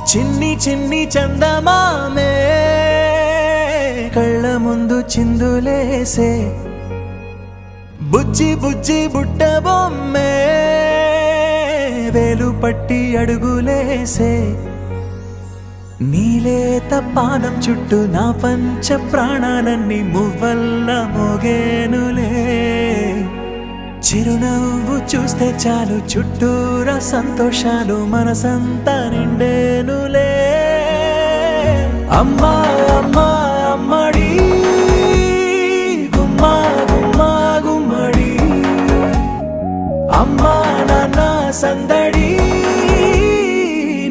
చిన్ని చిన్ని చందమామే కళ్ళ ముందు చిందులేసే బుజ్జి బుజ్జి బుట్ట బొమ్మే వేలు పట్టి అడుగులేసే నీలేత పానం చుట్టూ నా పంచ ప్రాణాలన్నీ మువ్వల్ల మోగేనులే చిరునవ్వు చూస్తే చాలు చుట్టూరా సంతోషాలు మనసంతా నిండేనులే అమ్మా అమ్మా అమ్మడి గుమ్మా గుమ్మా గుమ్మడి అమ్మా నాన్న సందడి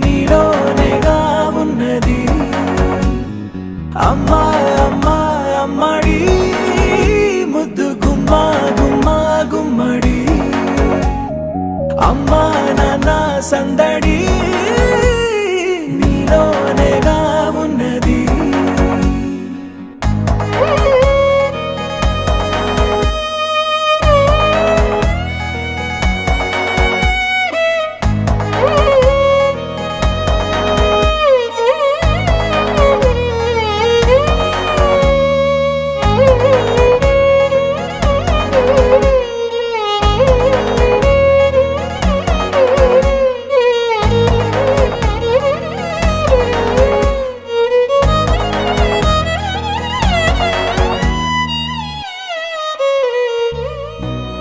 నీలోనేగా ఉన్నది అమ్మా అమ్మా అమ్మడి ముద్దు గుమ్మా గుమ్మా గుమ్మడి అమ్మా నాన్న సందడి నీలోనేగా ఉన్నది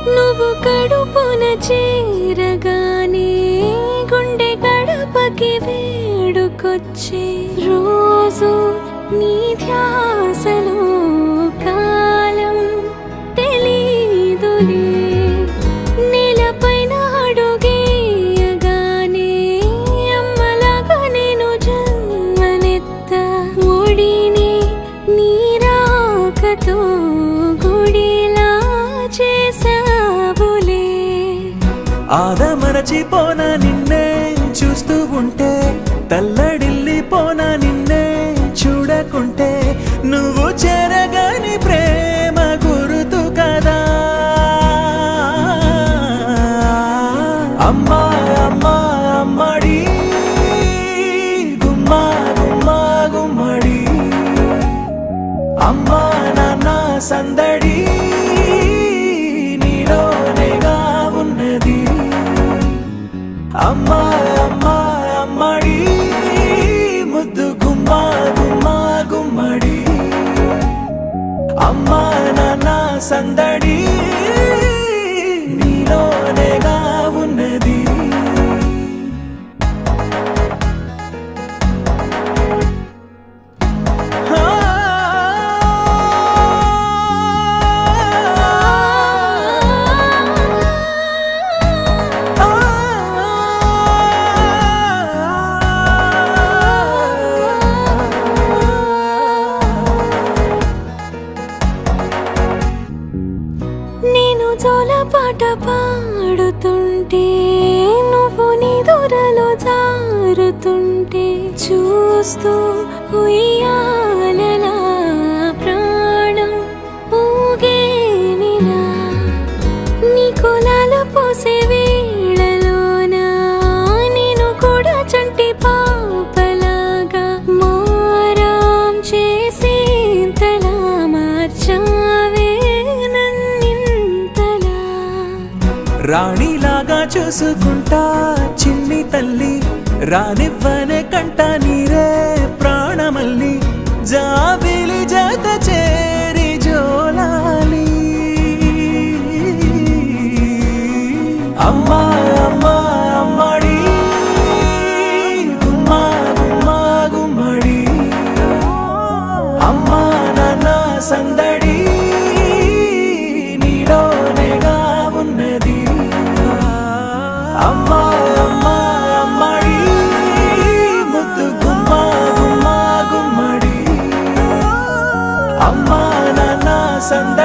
నువ్వు కడుపున చేరగానే గుండె గడపకి వేడుకొచ్చే రోజు నీ ధ్యాసలో కాలం తెలీదులే నేలపైన అడుగేయగానే అమ్మలాగా నేను జన్మనెత్త ఒడిని నీ రాకతో గుడిలా చేసావులే ఆదమరచిపోనా నిన్నే చూస్తూ ఉంటే తల్లడిల్లిపోనా నిన్నే చూడకుంటే నువ్వు చెరగని ప్రేమ గురుతు కదా అమ్మా అమ్మా అమ్మడి గుమ్మా గుమ్మా గుమ్మడి అమ్మా నాన్న సందడి నీలోనేగా ఉన్నది అమ్మా అమ్మా అమ్మడి ముద్దు గుమ్మా గుమ్మా గుమ్మడి అమ్మా నాన్న సందడి నీలోనేగా ఉన్నది నేను జోలపాట పాడుతుంటే నువ్వు నీ దూరలో జారుతుంటే చూస్తూ ఉయ్యాలలా ప్రాణం ఊగేనినా నీ కులాల పోసే వేళలోనా నేను కూడా చంటి పాపలాగా మారాం చేసేంతలా మార్చావే రాణిలాగా చూసుకుంటా చిన్ని తల్లి రానివ్వనే కంట నీరే ప్రాణమల్లి జాబిలి జత చేరి జోలాలి అమ్మా అమ్మా అమ్మడి గుమ్మా గుమ్మా గుమ్మడి అమ్మా నాన్న సందడి నీలోనేగా ఉన్నది అమ్మా అమ్మా అమ్మడి ముద్దు గుమ్మా గుమ్మా గుమ్మడి అమ్మా నాన్న సందడి